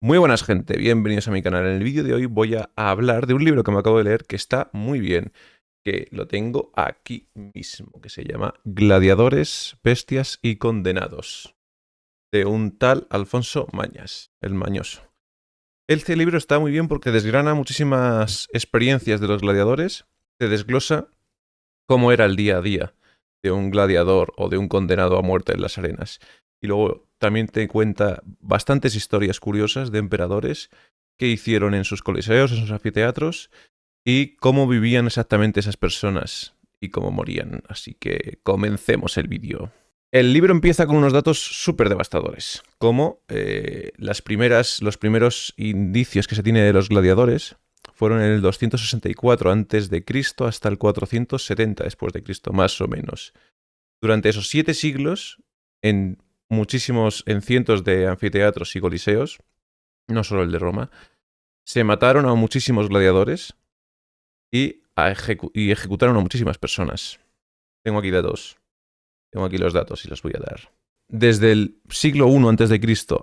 Muy buenas gente, bienvenidos a mi canal. En el vídeo de hoy voy a hablar de un libro que me acabo de leer que está muy bien, que lo tengo aquí mismo, que se llama Gladiadores, Bestias y Condenados, de un tal Alfonso Mañas, el Mañoso. Este libro está muy bien porque desgrana muchísimas experiencias de los gladiadores, te desglosa cómo era el día a día de un gladiador o de un condenado a muerte en las arenas. Y luego también te cuenta bastantes historias curiosas de emperadores que hicieron en sus coliseos, en sus anfiteatros, y cómo vivían exactamente esas personas y cómo morían. Así que comencemos el vídeo. El libro empieza con unos datos súper devastadores, como los primeros indicios que se tiene de los gladiadores fueron en el 264 a.C. hasta el 470 después de Cristo, más o menos. Durante esos 7 siglos, en cientos de anfiteatros y coliseos, no solo el de Roma, se mataron a muchísimos gladiadores y ejecutaron a muchísimas personas. Tengo aquí los datos y los voy a dar. Desde el siglo I a.C.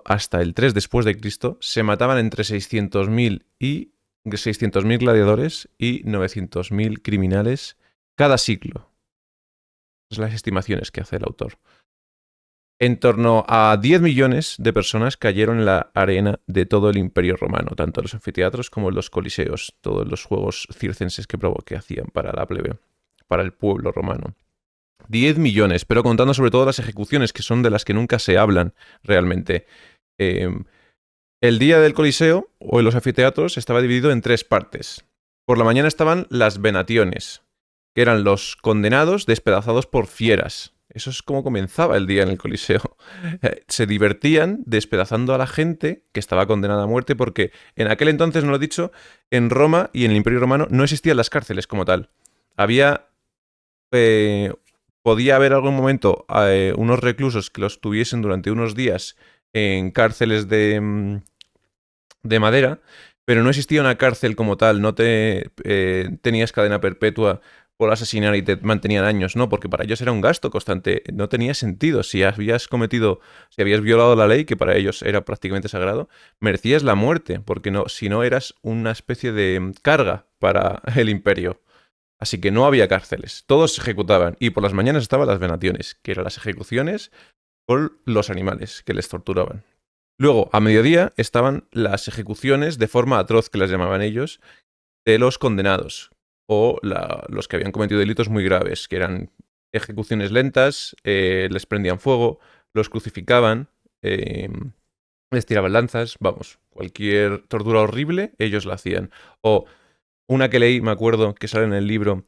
hasta el 3 después de Cristo se mataban entre 600.000 gladiadores y 900.000 criminales cada siglo. Esas son las estimaciones que hace el autor. En torno a 10 millones de personas cayeron en la arena de todo el Imperio Romano, tanto en los anfiteatros como en los coliseos, todos los juegos circenses que hacían para la plebe, para el pueblo romano. 10 millones, pero contando sobre todo las ejecuciones, que son de las que nunca se hablan realmente. El día del Coliseo o en los anfiteatros estaba dividido en 3 partes. Por la mañana estaban las venaciones, que eran los condenados despedazados por fieras. Eso es como comenzaba el día en el Coliseo. Se divertían despedazando a la gente que estaba condenada a muerte porque en aquel entonces, no lo he dicho, en Roma y en el Imperio Romano no existían las cárceles como tal. Podía haber algún momento unos reclusos que los tuviesen durante unos días en cárceles de madera, pero no existía una cárcel como tal, no tenías cadena perpetua por asesinar y te mantenían años, no, porque para ellos era un gasto constante, no tenía sentido. Si habías violado la ley, que para ellos era prácticamente sagrado, merecías la muerte, porque si no eras una especie de carga para el imperio. Así que no había cárceles, todos se ejecutaban, y por las mañanas estaban las venaciones, que eran las ejecuciones por los animales que les torturaban. Luego, a mediodía, estaban las ejecuciones de forma atroz, que las llamaban ellos, de los condenados, o los que habían cometido delitos muy graves, que eran ejecuciones lentas, les prendían fuego, los crucificaban, les tiraban lanzas, vamos, cualquier tortura horrible, ellos la hacían. O una que leí, me acuerdo, que sale en el libro,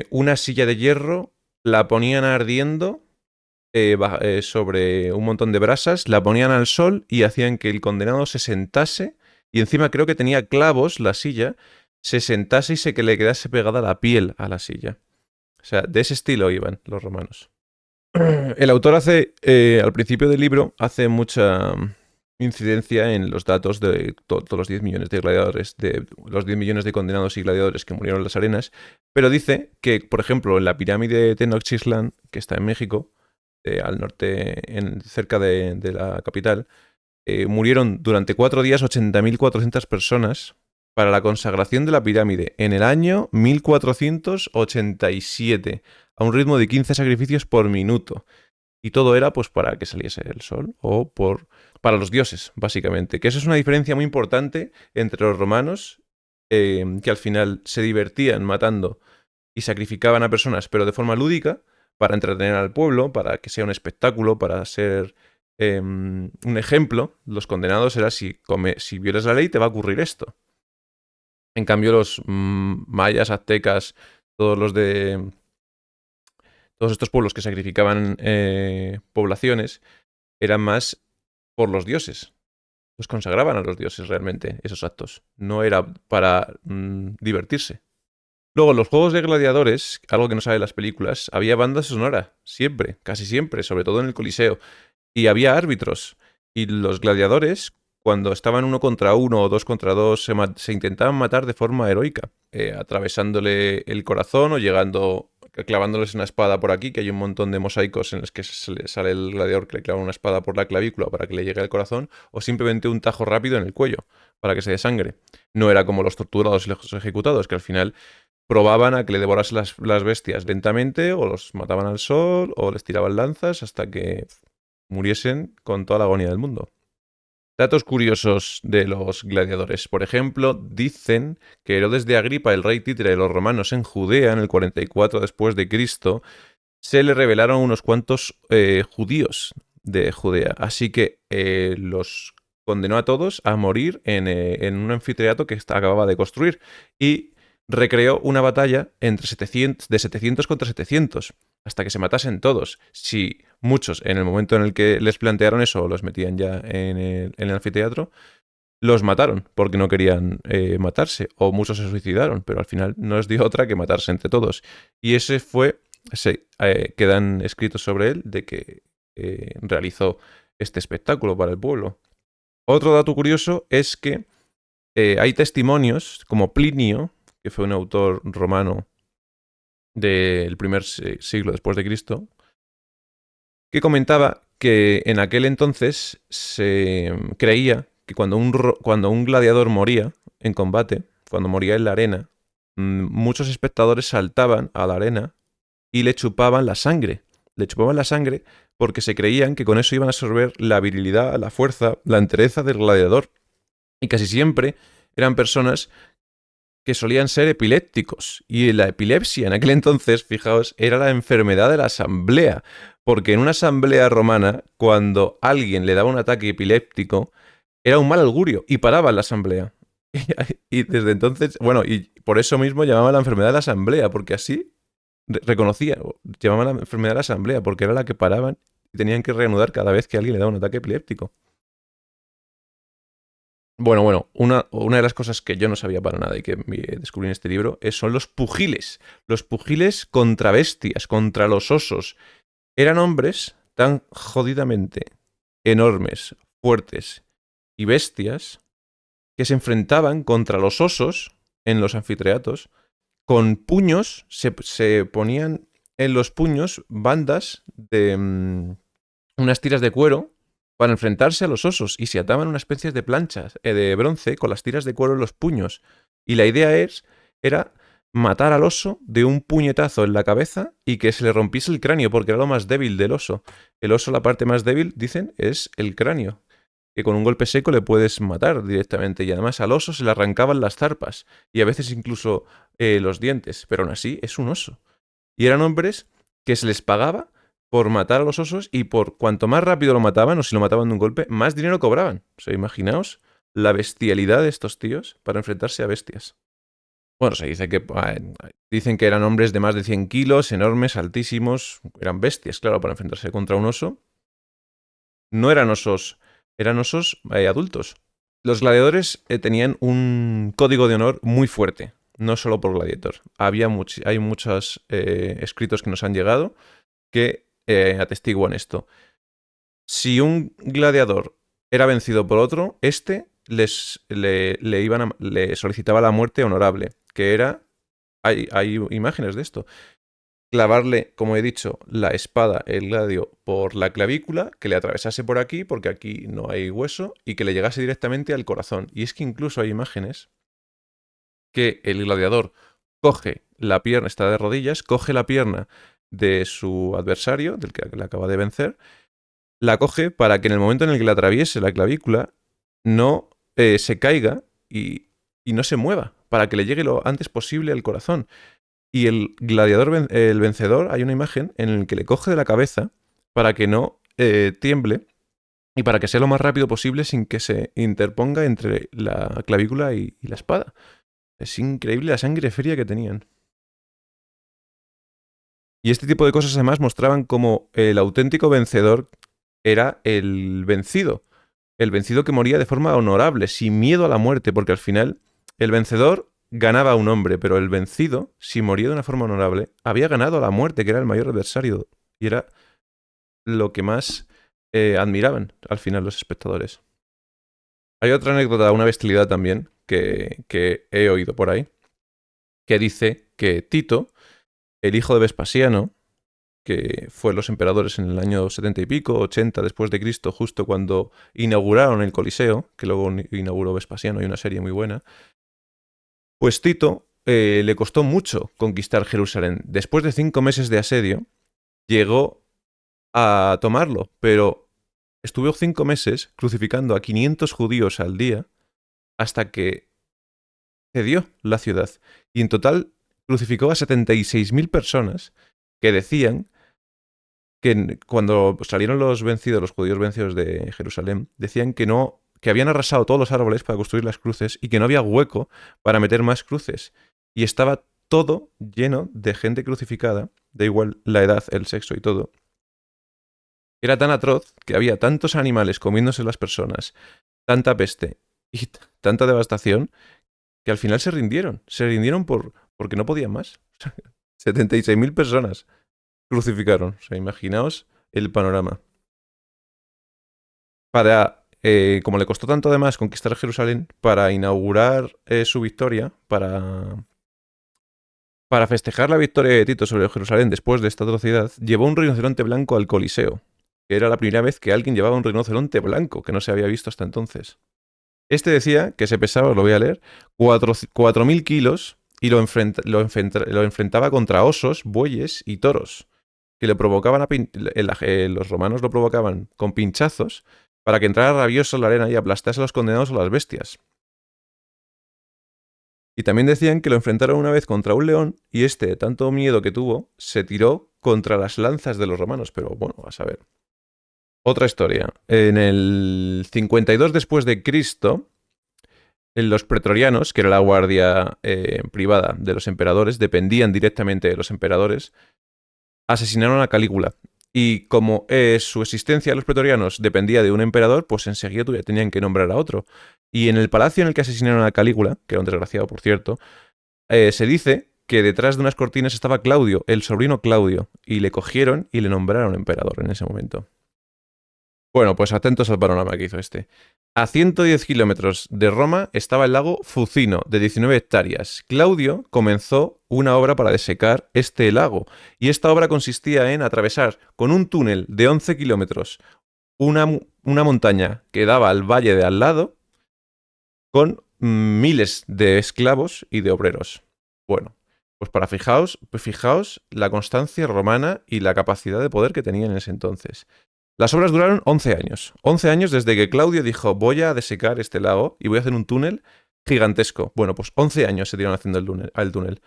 una silla de hierro, la ponían ardiendo sobre un montón de brasas, la ponían al sol y hacían que el condenado se sentase, y encima creo que tenía clavos la silla, se sentase y que le quedase pegada la piel a la silla. O sea, de ese estilo iban los romanos. El autor al principio del libro, hace mucha incidencia en los datos de todos los 10 millones de gladiadores, de los 10 millones de condenados y gladiadores que murieron en las arenas, pero dice que, por ejemplo, en la pirámide de Tenochtitlan, que está en México, al norte, cerca de la capital, murieron durante 4 días 80.400 personas para la consagración de la pirámide en el año 1487, a un ritmo de 15 sacrificios por minuto. Y todo era pues para que saliese el sol o para los dioses, básicamente. Que eso es una diferencia muy importante entre los romanos, que al final se divertían matando y sacrificaban a personas, pero de forma lúdica, para entretener al pueblo, para que sea un espectáculo, para ser un ejemplo. Los condenados era si violas la ley te va a ocurrir esto. En cambio los mayas, aztecas, todos estos pueblos que sacrificaban poblaciones eran más por los dioses. Los consagraban a los dioses realmente esos actos. No era para divertirse. Luego, en los juegos de gladiadores, algo que no sabe en las películas, había banda sonora, siempre, casi siempre, sobre todo en el Coliseo. Y había árbitros. Y los gladiadores, cuando estaban 1 contra 1 o 2 contra 2, se intentaban matar de forma heroica, atravesándole el corazón o llegando clavándoles una espada por aquí, que hay un montón de mosaicos en los que se le sale el gladiador que le clava una espada por la clavícula para que le llegue al corazón, o simplemente un tajo rápido en el cuello para que se desangre. No era como los torturados y los ejecutados, que al final probaban a que le devorasen las bestias lentamente, o los mataban al sol, o les tiraban lanzas hasta que muriesen con toda la agonía del mundo. Datos curiosos de los gladiadores. Por ejemplo, dicen que Herodes de Agripa, el rey títere de los romanos en Judea, en el 44 después de Cristo, se le rebelaron unos cuantos judíos de Judea. Así que los condenó a todos a morir en un anfiteatro que acababa de construir. Y recreó una batalla de 700 contra 700, hasta que se matasen todos. Si muchos, en el momento en el que les plantearon eso, los metían ya en el anfiteatro, los mataron porque no querían matarse, o muchos se suicidaron, pero al final no les dio otra que matarse entre todos. Y ese fue, quedan escritos sobre él, de que realizó este espectáculo para el pueblo. Otro dato curioso es que hay testimonios, como Plinio, que fue un autor romano del primer siglo después de Cristo, que comentaba que en aquel entonces se creía que cuando un gladiador moría en combate, cuando moría en la arena, muchos espectadores saltaban a la arena y le chupaban la sangre. Le chupaban la sangre porque se creían que con eso iban a absorber la virilidad, la fuerza, la entereza del gladiador. Y casi siempre eran personas que solían ser epilépticos. Y la epilepsia en aquel entonces, fijaos, era la enfermedad de la asamblea. Porque en una asamblea romana, cuando alguien le daba un ataque epiléptico, era un mal augurio y paraba la asamblea. Y desde entonces, bueno, y por eso mismo llamaba la enfermedad de la asamblea, porque así reconocía, llamaban la enfermedad de la asamblea, porque era la que paraban y tenían que reanudar cada vez que alguien le daba un ataque epiléptico. Bueno, una de las cosas que yo no sabía para nada y que descubrí en este libro son los pugiles. Los pugiles contra bestias, contra los osos. Eran hombres tan jodidamente enormes, fuertes y bestias que se enfrentaban contra los osos en los anfiteatros con puños, se ponían en los puños bandas de unas tiras de cuero para enfrentarse a los osos y se ataban unas especies de planchas de bronce con las tiras de cuero en los puños. Y la idea era matar al oso de un puñetazo en la cabeza y que se le rompiese el cráneo, porque era lo más débil del oso. El oso, la parte más débil, dicen, es el cráneo, que con un golpe seco le puedes matar directamente. Y además al oso se le arrancaban las zarpas y a veces incluso los dientes, pero aún así es un oso. Y eran hombres que se les pagaba por matar a los osos y por cuanto más rápido lo mataban o si lo mataban de un golpe, más dinero cobraban. O sea, imaginaos la bestialidad de estos tíos para enfrentarse a bestias. Bueno, se dice que dicen que eran hombres de más de 100 kilos, enormes, altísimos, eran bestias, claro, para enfrentarse contra un oso. No eran osos, eran osos adultos. Los gladiadores tenían un código de honor muy fuerte, no solo por gladiator. Hay muchos escritos que nos han llegado que atestiguan esto. Si un gladiador era vencido por otro, le solicitaba la muerte honorable, que era... Hay imágenes de esto. Clavarle, como he dicho, la espada, el gladio, por la clavícula, que le atravesase por aquí, porque aquí no hay hueso, y que le llegase directamente al corazón. Y es que incluso hay imágenes que el gladiador coge la pierna, está de rodillas, coge la pierna de su adversario, del que le acaba de vencer, la coge para que en el momento en el que la atraviese la clavícula no se caiga y no se mueva, para que le llegue lo antes posible al corazón. Y el gladiador, el vencedor, hay una imagen en la que le coge de la cabeza para que no tiemble y para que sea lo más rápido posible sin que se interponga entre la clavícula y la espada. Es increíble la sangre fría que tenían. Y este tipo de cosas además mostraban cómo el auténtico vencedor era el vencido que moría de forma honorable, sin miedo a la muerte, porque al final el vencedor ganaba a un hombre, pero el vencido, si moría de una forma honorable, había ganado a la muerte, que era el mayor adversario, y era lo que más admiraban al final los espectadores. Hay otra anécdota, una bestialidad también, que he oído por ahí, que dice que Tito el hijo de Vespasiano, que fue los emperadores en el año 70 y pico, 80 después de Cristo, justo cuando inauguraron el Coliseo, que luego inauguró Vespasiano, y una serie muy buena, pues Tito le costó mucho conquistar Jerusalén. Después de 5 meses de asedio, llegó a tomarlo, pero estuvo 5 meses crucificando a 500 judíos al día hasta que cedió la ciudad. Y en total crucificó a 76.000 personas que decían que cuando salieron los vencidos, los judíos vencidos de Jerusalén, decían que no, que habían arrasado todos los árboles para construir las cruces y que no había hueco para meter más cruces. Y estaba todo lleno de gente crucificada, da igual la edad, el sexo y todo. Era tan atroz que había tantos animales comiéndose las personas, tanta peste y tanta devastación, que al final se rindieron. Se rindieron porque no podían más. 76.000 personas crucificaron. O sea, imaginaos el panorama. Como le costó tanto además conquistar Jerusalén, para inaugurar su victoria, para festejar la victoria de Tito sobre Jerusalén después de esta atrocidad, llevó un rinoceronte blanco al Coliseo, que era la primera vez que alguien llevaba un rinoceronte blanco, que no se había visto hasta entonces. Este decía que se pesaba, os lo voy a leer, 4.000 kilos y lo enfrentaba contra osos, bueyes y toros, que le provocaban los romanos lo provocaban con pinchazos para que entrara rabioso en la arena y aplastase a los condenados o las bestias. Y también decían que lo enfrentaron una vez contra un león y este, de tanto miedo que tuvo, se tiró contra las lanzas de los romanos, pero bueno, a saber. Otra historia. En el 52 después de Cristo, los pretorianos, que era la guardia privada de los emperadores, dependían directamente de los emperadores, asesinaron a Calígula. Y como su existencia de los pretorianos dependía de un emperador, pues enseguida tenían que nombrar a otro. Y en el palacio en el que asesinaron a Calígula, que era un desgraciado por cierto, se dice que detrás de unas cortinas estaba Claudio, el sobrino Claudio, y le cogieron y le nombraron emperador en ese momento. Bueno, pues atentos al panorama que hizo este. A 110 kilómetros de Roma estaba el lago Fucino, de 19 hectáreas. Claudio comenzó una obra para desecar este lago, y esta obra consistía en atravesar con un túnel de 11 kilómetros una montaña que daba al valle de al lado, con miles de esclavos y de obreros. Bueno, pues fijaos la constancia romana y la capacidad de poder que tenían en ese entonces. Las obras duraron 11 años. 11 años desde que Claudio dijo, voy a desecar este lago y voy a hacer un túnel gigantesco. Bueno, pues 11 años se dieron haciendo el túnel.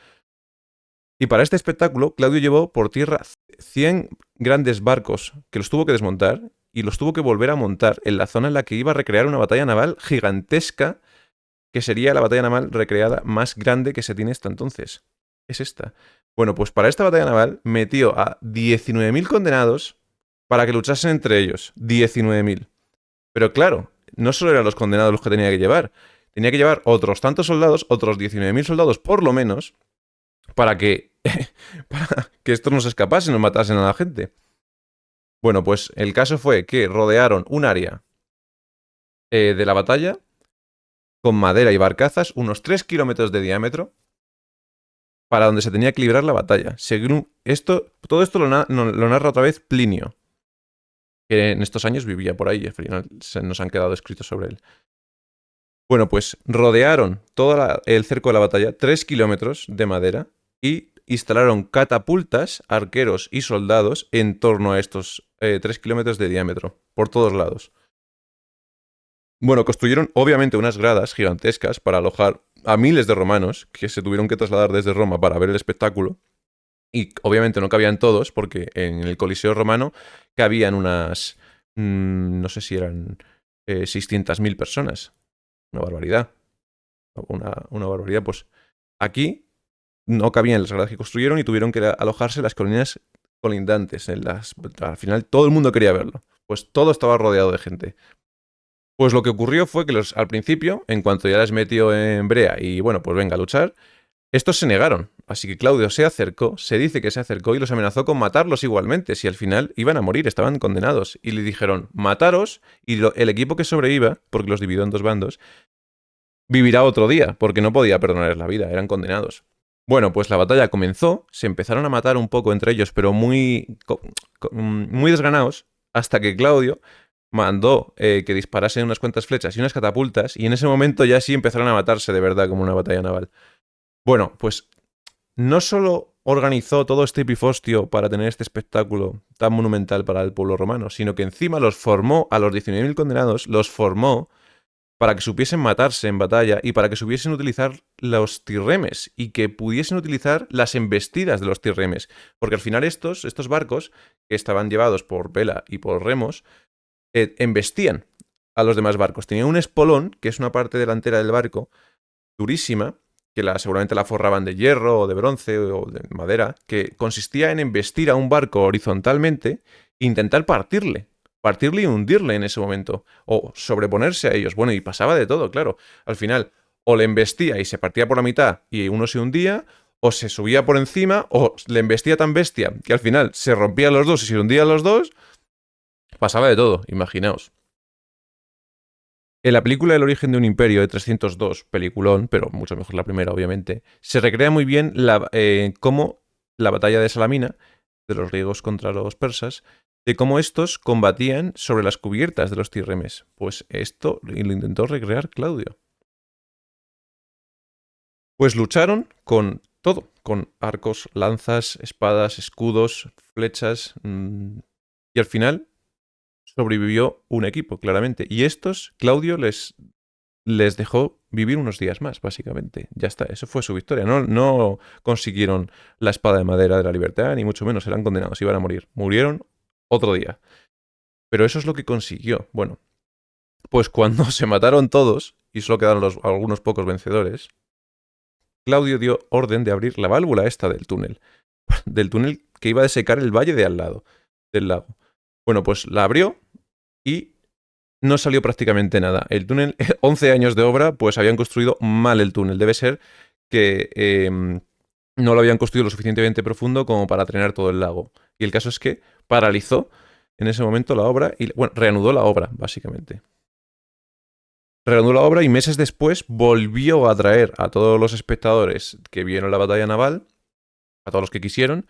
Y para este espectáculo, Claudio llevó por tierra 100 grandes barcos que los tuvo que desmontar y los tuvo que volver a montar en la zona en la que iba a recrear una batalla naval gigantesca, que sería la batalla naval recreada más grande que se tiene hasta entonces. Es esta. Bueno, pues para esta batalla naval metió a 19.000 condenados para que luchasen entre ellos. 19.000. Pero claro, no solo eran los condenados los que tenía que llevar. Tenía que llevar otros tantos soldados, otros 19.000 soldados por lo menos, para que estos no se escapasen o matasen a la gente. Bueno, pues el caso fue que rodearon un área de la batalla con madera y barcazas, unos 3 kilómetros de diámetro, para donde se tenía que librar la batalla. Todo esto lo narra otra vez Plinio, que en estos años vivía por ahí y al final nos han quedado escritos sobre él. Bueno, pues rodearon todo el cerco de la batalla, 3 kilómetros de madera, y instalaron catapultas, arqueros y soldados en torno a estos 3 kilómetros de diámetro, por todos lados. Bueno, construyeron obviamente unas gradas gigantescas para alojar a miles de romanos que se tuvieron que trasladar desde Roma para ver el espectáculo. Y obviamente no cabían todos, porque en el Coliseo romano cabían unas, no sé si eran 600.000 personas. Una barbaridad. Una barbaridad. Pues aquí no cabían las gradas que construyeron y tuvieron que alojarse en las colinas colindantes. Al final todo el mundo quería verlo. Pues todo estaba rodeado de gente. Pues lo que ocurrió fue que al principio, en cuanto ya les metió en brea y bueno, pues venga a luchar, estos se negaron. Así que Claudio se dice que se acercó y los amenazó con matarlos igualmente, si al final iban a morir, estaban condenados. Y le dijeron, mataros, y el equipo que sobreviva, porque los dividió en 2 bandos, vivirá otro día, porque no podía perdonarles la vida, eran condenados. Bueno, pues la batalla comenzó, se empezaron a matar un poco entre ellos, pero muy desganados, hasta que Claudio mandó que disparasen unas cuantas flechas y unas catapultas, y en ese momento ya sí empezaron a matarse de verdad como una batalla naval. Bueno, pues no solo organizó todo este pifostio para tener este espectáculo tan monumental para el pueblo romano, sino que encima los formó a los 19.000 condenados, los formó para que supiesen matarse en batalla y para que supiesen utilizar los tirremes y que pudiesen utilizar las embestidas de los tirremes. Porque al final estos barcos, que estaban llevados por vela y por remos, embestían a los demás barcos. Tenían un espolón, que es una parte delantera del barco, durísima, que seguramente la forraban de hierro o de bronce o de madera, que consistía en embestir a un barco horizontalmente e intentar partirle y hundirle en ese momento, o sobreponerse a ellos. Bueno, y pasaba de todo, claro. Al final, o le embestía y se partía por la mitad y uno se hundía, o se subía por encima, o le embestía tan bestia que al final se rompían los dos y se hundían los dos. Pasaba de todo, imaginaos. En la película El origen de un imperio de 302, peliculón, pero mucho mejor la primera, obviamente, se recrea muy bien cómo la batalla de Salamina, de los griegos contra los persas, de cómo estos combatían sobre las cubiertas de los tirremes. Pues esto lo intentó recrear Claudio. Pues lucharon con todo, con arcos, lanzas, espadas, escudos, flechas, y al final sobrevivió un equipo, claramente. Y estos, Claudio les dejó vivir unos días más, básicamente. Ya está, eso fue su victoria. No consiguieron la espada de madera de la libertad, ni mucho menos, eran condenados, iban a morir. Murieron otro día. Pero eso es lo que consiguió. Bueno, pues cuando se mataron todos, y solo quedaron algunos pocos vencedores, Claudio dio orden de abrir la válvula esta del túnel que iba a desecar el valle de al lado, del lago. Bueno, pues la abrió y no salió prácticamente nada. El túnel, 11 años de obra, pues habían construido mal el túnel. Debe ser que no lo habían construido lo suficientemente profundo como para drenar todo el lago. Y el caso es que paralizó en ese momento la obra y, bueno, reanudó la obra, básicamente. Reanudó la obra y meses después volvió a traer a todos los espectadores que vieron la batalla naval, a todos los que quisieron,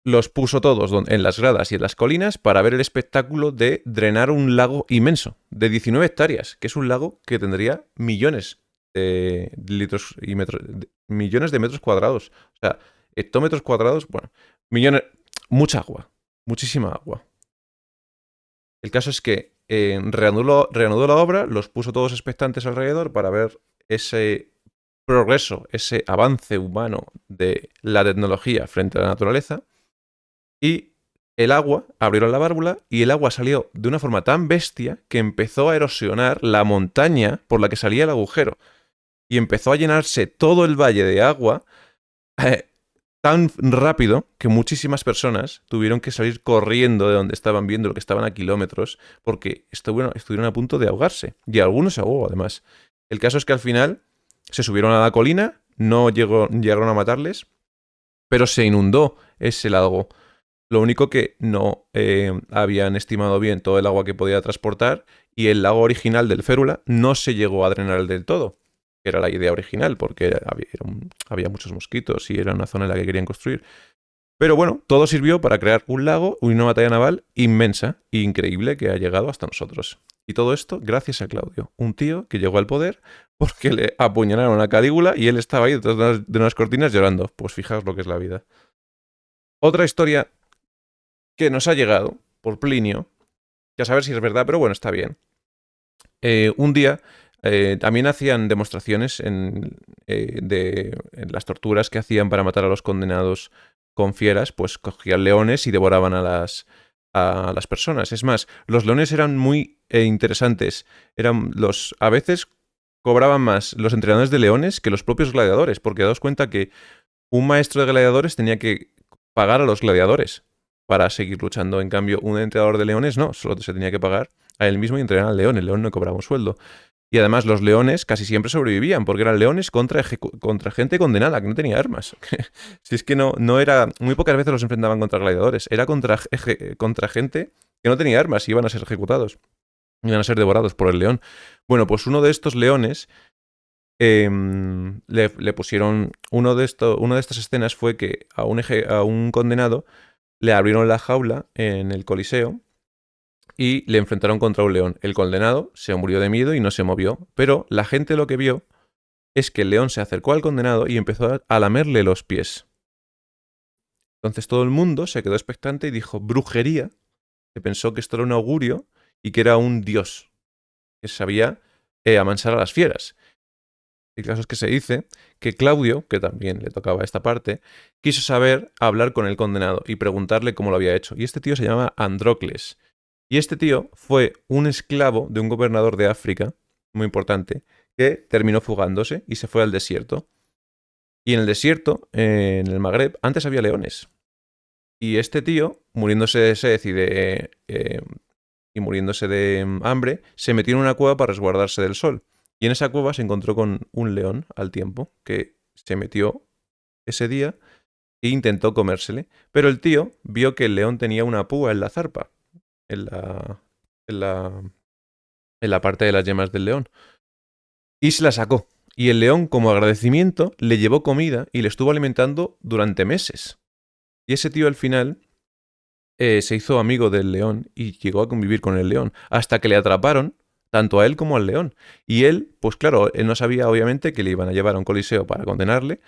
los puso todos en las gradas y en las colinas para ver el espectáculo de drenar un lago inmenso, de 19 hectáreas, que es un lago que tendría millones de litros y millones de metros cuadrados. O sea, hectómetros cuadrados, bueno, millones, mucha agua, muchísima agua. El caso es que reanudó la obra, los puso todos expectantes alrededor para ver ese progreso, ese avance humano de la tecnología frente a la naturaleza. Y el agua, abrieron la válvula y el agua salió de una forma tan bestia que empezó a erosionar la montaña por la que salía el agujero. Y empezó a llenarse todo el valle de agua tan rápido que muchísimas personas tuvieron que salir corriendo de donde estaban viendo lo que estaban a kilómetros porque estuvieron a punto de ahogarse. Y algunos se ahogó, además. El caso es que al final se subieron a la colina, no llegaron a matarles, pero se inundó ese lago. Lo único que no habían estimado bien todo el agua que podía transportar y el lago original del Férula no se llegó a drenar del todo, que era la idea original, porque había muchos mosquitos y era una zona en la que querían construir. Pero bueno, todo sirvió para crear un lago y una batalla naval inmensa e increíble que ha llegado hasta nosotros. Y todo esto gracias a Claudio, un tío que llegó al poder porque le apuñalaron a Calígula y él estaba ahí detrás de unas cortinas llorando. Pues fijaos lo que es la vida. Otra historia que nos ha llegado por Plinio, que a saber si es verdad, pero bueno, está bien. Un día también hacían demostraciones en las torturas que hacían para matar a los condenados con fieras, pues cogían leones y devoraban a las personas. Es más, los leones eran muy interesantes. A veces cobraban más los entrenadores de leones que los propios gladiadores, porque daos cuenta que un maestro de gladiadores tenía que pagar a los gladiadores para seguir luchando. En cambio, un entrenador de leones no, solo se tenía que pagar a él mismo y entrenar al león. El león no cobraba un sueldo. Y además los leones casi siempre sobrevivían, porque eran leones contra gente condenada, que no tenía armas. Si es que no era... Muy pocas veces los enfrentaban contra gladiadores. Era contra gente que no tenía armas y iban a ser ejecutados. Iban a ser devorados por el león. Bueno, pues uno de estos leones le pusieron... Una de estas escenas fue que a un condenado le abrieron la jaula en el Coliseo y le enfrentaron contra un león. El condenado se murió de miedo y no se movió, pero la gente lo que vio es que el león se acercó al condenado y empezó a lamerle los pies. Entonces todo el mundo se quedó expectante y dijo brujería. Se pensó que esto era un augurio y que era un dios que sabía amansar a las fieras. El caso es que se dice que Claudio, que también le tocaba esta parte, quiso saber hablar con el condenado y preguntarle cómo lo había hecho. Y este tío se llama Andrócles. Y este tío fue un esclavo de un gobernador de África, muy importante, que terminó fugándose y se fue al desierto. Y en el desierto, en el Magreb, antes había leones. Y este tío, muriéndose de sed y muriéndose de hambre, se metió en una cueva para resguardarse del sol. Y en esa cueva se encontró con un león al tiempo, que se metió ese día e intentó comérsele. Pero el tío vio que el león tenía una púa en la zarpa, en la parte de las yemas del león. Y se la sacó. Y el león, como agradecimiento, le llevó comida y le estuvo alimentando durante meses. Y ese tío al final se hizo amigo del león y llegó a convivir con el león, hasta que le atraparon tanto a él como al león. Y él, pues claro, él no sabía obviamente que le iban a llevar a un coliseo para condenarle,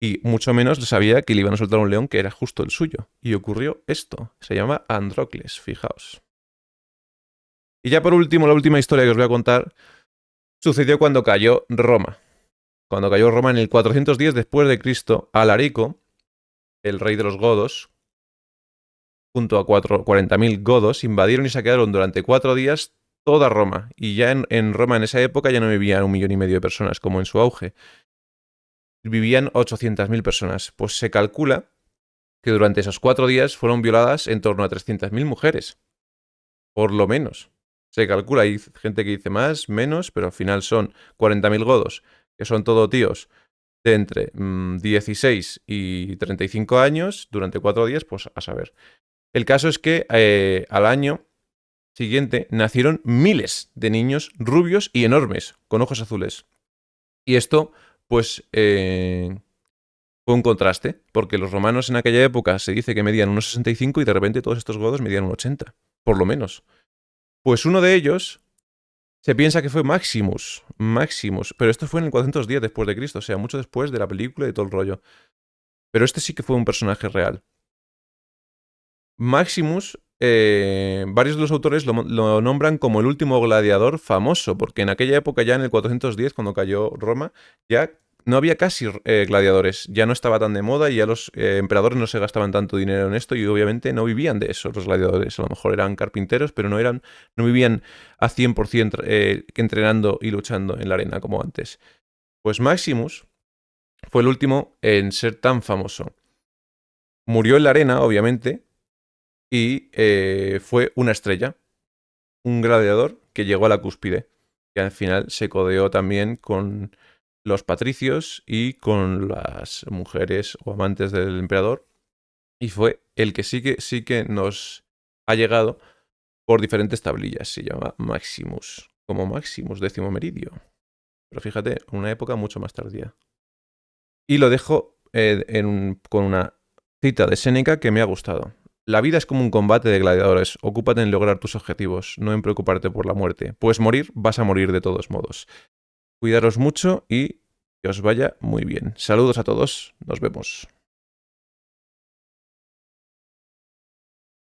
y mucho menos sabía que le iban a soltar a un león que era justo el suyo. Y ocurrió esto. Se llama Andrócles, fijaos. Y ya por último, la última historia que os voy a contar sucedió cuando cayó Roma. Cuando cayó Roma en el 410 después de Cristo, Alarico, el rey de los godos, junto a 40.000 godos, invadieron y saquearon durante 4 días toda Roma. Y ya en Roma en esa época ya no vivían 1,5 millones de personas, como en su auge. Vivían 800.000 personas. Pues se calcula que durante esos 4 días fueron violadas en torno a 300.000 mujeres. Por lo menos. Se calcula, hay gente que dice más, menos, pero al final son 40.000 godos, que son todo tíos de entre 16 y 35 años, durante 4 días, pues a saber. El caso es que al año siguiente nacieron miles de niños rubios y enormes, con ojos azules. Y esto, pues, fue un contraste, porque los romanos en aquella época se dice que medían unos 65 y de repente todos estos godos medían un 80, por lo menos. Pues uno de ellos se piensa que fue Maximus, pero esto fue en el 410 después de Cristo, o sea, mucho después de la película y todo el rollo. Pero este sí que fue un personaje real. Maximus, varios de los autores lo nombran como el último gladiador famoso, porque en aquella época, ya en el 410, cuando cayó Roma, ya no había casi gladiadores, ya no estaba tan de moda y ya los emperadores no se gastaban tanto dinero en esto y obviamente no vivían de eso los gladiadores. A lo mejor eran carpinteros, pero no vivían a 100% entrenando y luchando en la arena como antes. Pues Maximus fue el último en ser tan famoso. Murió en la arena, obviamente, y fue una estrella, un gladiador que llegó a la cúspide, que al final se codeó también con los patricios y con las mujeres o amantes del emperador, y fue el que sí que nos ha llegado por diferentes tablillas. Se llama Maximus, como Maximus, 10º meridio. Pero fíjate, una época mucho más tardía. Y lo dejo con una cita de Séneca que me ha gustado. La vida es como un combate de gladiadores. Ocúpate en lograr tus objetivos, no en preocuparte por la muerte. Pues morir, vas a morir de todos modos. Cuidaros mucho y que os vaya muy bien. Saludos a todos. Nos vemos.